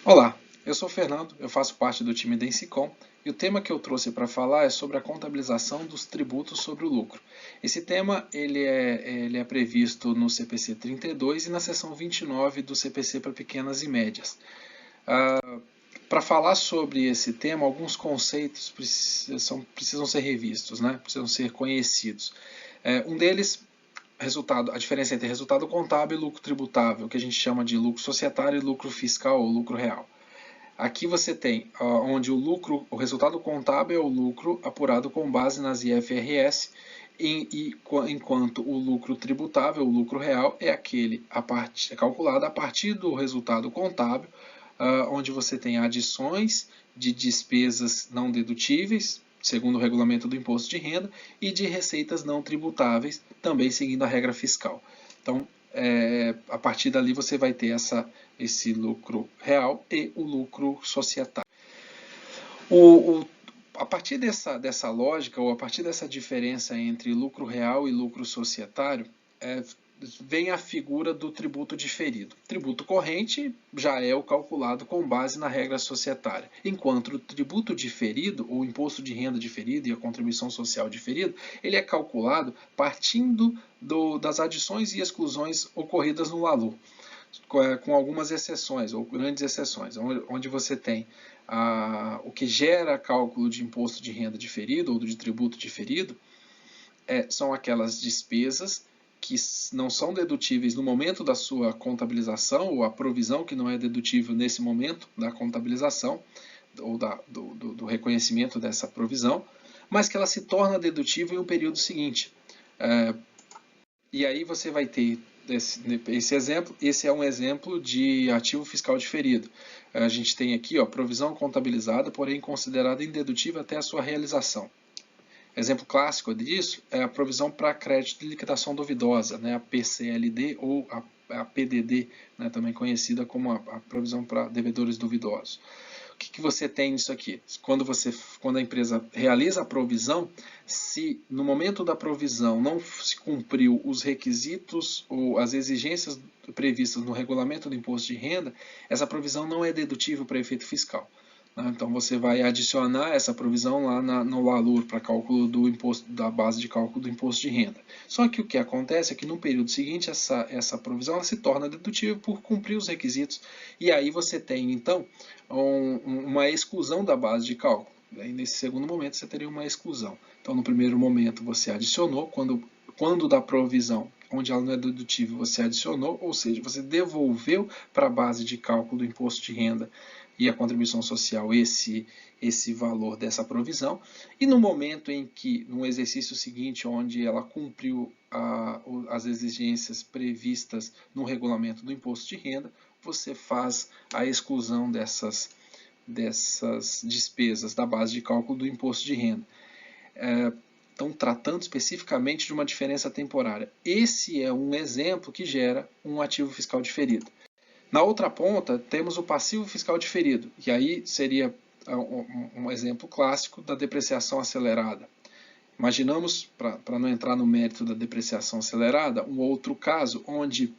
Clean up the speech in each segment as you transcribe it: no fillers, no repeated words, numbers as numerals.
Olá, eu sou o Fernando, eu faço parte do time da Ensicom e o tema que eu trouxe para falar é sobre a contabilização dos tributos sobre o lucro. Esse tema ele é previsto no CPC 32 e na seção 29 do CPC para pequenas e médias. Para falar sobre esse tema, alguns conceitos precisam ser revistos, né? Precisam ser conhecidos. Um deles, a diferença entre resultado contábil e lucro tributável, que a gente chama de lucro societário e lucro fiscal ou lucro real. Aqui você tem onde o resultado contábil é o lucro apurado com base nas IFRS, enquanto o lucro tributável, o lucro real, é aquele calculado a partir do resultado contábil, onde você tem adições de despesas não dedutíveis, segundo o regulamento do imposto de renda, e de receitas não tributáveis, também seguindo a regra fiscal. Então, a partir dali você vai ter esse lucro real e o lucro societário. A partir dessa lógica, ou a partir dessa diferença entre lucro real e lucro societário, vem a figura do tributo diferido. Tributo corrente já é o calculado com base na regra societária, enquanto o tributo diferido, ou imposto de renda diferido e a contribuição social diferida, ele é calculado partindo das adições e exclusões ocorridas no LALU, com algumas exceções, ou grandes exceções, onde você tem o que gera cálculo de imposto de renda diferido ou de tributo diferido, são aquelas despesas que não são dedutíveis no momento da sua contabilização, ou a provisão que não é dedutível nesse momento da contabilização, ou do reconhecimento dessa provisão, mas que ela se torna dedutível em um período seguinte. E aí você vai ter esse exemplo. Esse é um exemplo de ativo fiscal diferido. A gente tem aqui provisão contabilizada, porém considerada indedutível até a sua realização. Exemplo clássico disso é a provisão para crédito de liquidação duvidosa, né, a PCLD ou a PDD, né, também conhecida como a provisão para devedores duvidosos. O que você tem nisso aqui? Quando a empresa realiza a provisão, se no momento da provisão não se cumpriu os requisitos ou as exigências previstas no regulamento do imposto de renda, essa provisão não é dedutível para efeito fiscal. Então você vai adicionar essa provisão lá no valor para cálculo do imposto, da base de cálculo do imposto de renda. Só que o que acontece é que no período seguinte essa provisão ela se torna dedutível por cumprir os requisitos, e aí você tem então uma exclusão da base de cálculo. Aí, nesse segundo momento você teria uma exclusão. Então no primeiro momento você adicionou, quando da provisão onde ela não é dedutível, você adicionou, ou seja, você devolveu para a base de cálculo do imposto de renda e a contribuição social esse valor dessa provisão, e no momento em que, no exercício seguinte, onde ela cumpriu as exigências previstas no regulamento do imposto de renda, você faz a exclusão dessas despesas da base de cálculo do imposto de renda. Então, tratando especificamente de uma diferença temporária. Esse é um exemplo que gera um ativo fiscal diferido. Na outra ponta, temos o passivo fiscal diferido, e aí seria um exemplo clássico da depreciação acelerada. Imaginamos, para não entrar no mérito da depreciação acelerada, um outro caso onde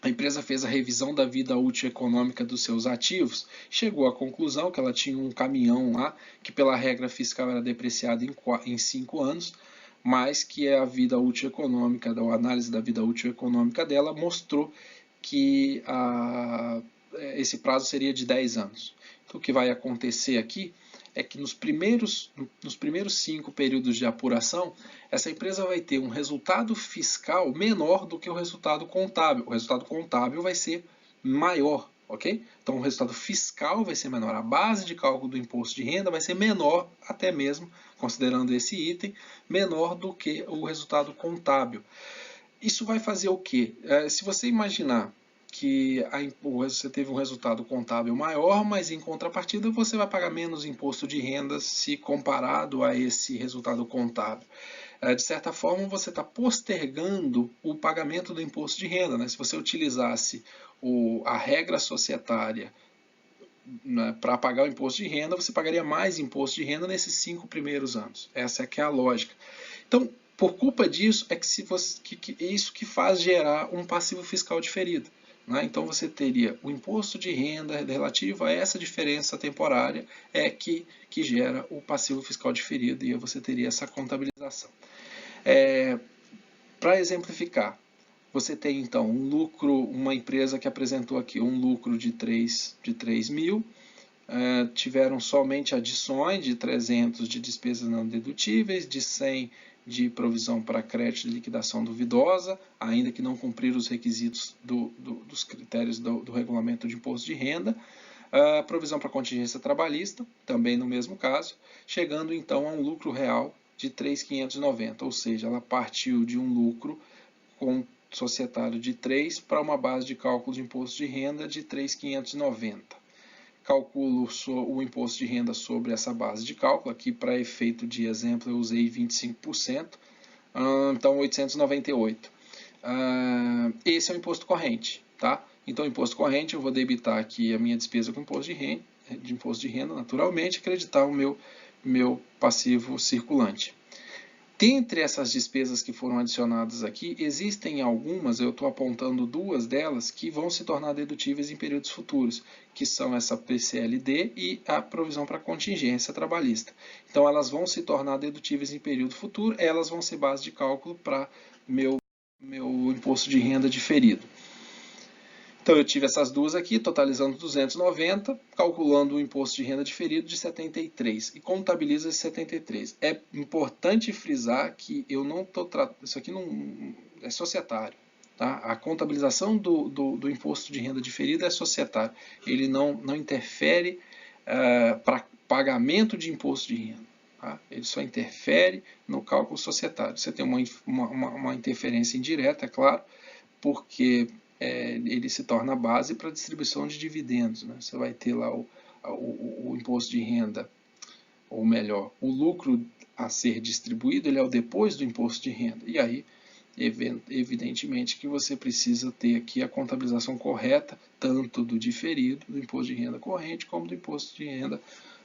a empresa fez a revisão da vida útil econômica dos seus ativos, chegou à conclusão que ela tinha um caminhão lá, que pela regra fiscal era depreciado em 5 anos, mas que a vida útil econômica, a análise da vida útil econômica dela mostrou que esse prazo seria de 10 anos. Então, o que vai acontecer aqui é que nos primeiros 5 períodos de apuração, essa empresa vai ter um resultado fiscal menor do que o resultado contábil. O resultado contábil vai ser maior, ok? Então, o resultado fiscal vai ser menor. A base de cálculo do imposto de renda vai ser menor, até mesmo, considerando esse item, menor do que o resultado contábil. Isso vai fazer o quê? Se você imaginar que você teve um resultado contábil maior, mas em contrapartida você vai pagar menos imposto de renda se comparado a esse resultado contábil. De certa forma, você está postergando o pagamento do imposto de renda. Né? Se você utilizasse a regra societária, né, para pagar o imposto de renda, você pagaria mais imposto de renda nesses 5 primeiros anos. Essa é que é a lógica. Então, Por culpa disso, é isso que faz gerar um passivo fiscal diferido. Né? Então você teria o imposto de renda relativo a essa diferença temporária que gera o passivo fiscal diferido, e você teria essa contabilização. Para exemplificar, você tem então um lucro, uma empresa que apresentou aqui um lucro de 3 mil, tiveram somente adições de 300 de despesas não dedutíveis, de 100 de provisão para crédito de liquidação duvidosa, ainda que não cumprir os requisitos dos critérios do regulamento de imposto de renda, provisão para contingência trabalhista, também no mesmo caso, chegando então a um lucro real de 3.590, ou seja, ela partiu de um lucro societário de 3 para uma base de cálculo de imposto de renda de 3.590. Calculo o imposto de renda sobre essa base de cálculo. Aqui, para efeito de exemplo, eu usei 25%, então 898. Esse é o imposto corrente. Tá? Então, imposto corrente, eu vou debitar aqui a minha despesa com imposto de renda, naturalmente, acreditar o meu passivo circulante. Dentre essas despesas que foram adicionadas aqui, existem algumas, eu estou apontando duas delas, que vão se tornar dedutíveis em períodos futuros, que são essa PCLD e a provisão para contingência trabalhista. Então, elas vão se tornar dedutíveis em período futuro, elas vão ser base de cálculo para meu imposto de renda diferido. Então, eu tive essas duas aqui, totalizando 290, calculando o imposto de renda diferido de 73 e contabilizo esse 73. É importante frisar que eu não estou tratando, isso aqui não é societário. Tá? A contabilização do imposto de renda diferido é societário. Ele não interfere para pagamento de imposto de renda. Tá? Ele só interfere no cálculo societário. Você tem uma interferência indireta, é claro, porque ele se torna a base para a distribuição de dividendos. Né? Você vai ter lá o imposto de renda, ou melhor, o lucro a ser distribuído, ele é o depois do imposto de renda. E aí, evidentemente, que você precisa ter aqui a contabilização correta, tanto do diferido, do imposto de renda corrente, como do imposto de renda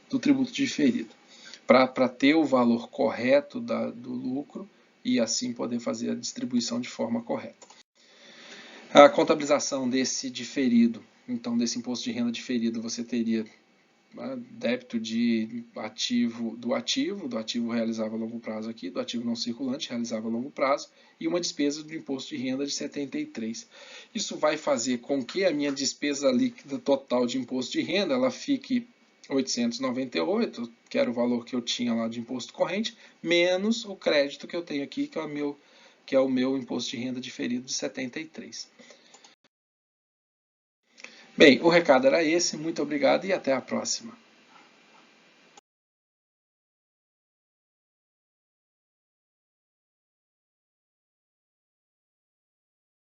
do tributo diferido, para ter o valor correto do lucro e assim poder fazer a distribuição de forma correta. A contabilização desse diferido, então desse imposto de renda diferido, você teria débito do ativo realizava a longo prazo aqui, do ativo não circulante realizava a longo prazo, e uma despesa do imposto de renda de 73. Isso vai fazer com que a minha despesa líquida total de imposto de renda ela fique 898, que era o valor que eu tinha lá de imposto corrente, menos o crédito que eu tenho aqui, que é o meu imposto de renda diferido de 73. Bem, o recado era esse, muito obrigado e até a próxima.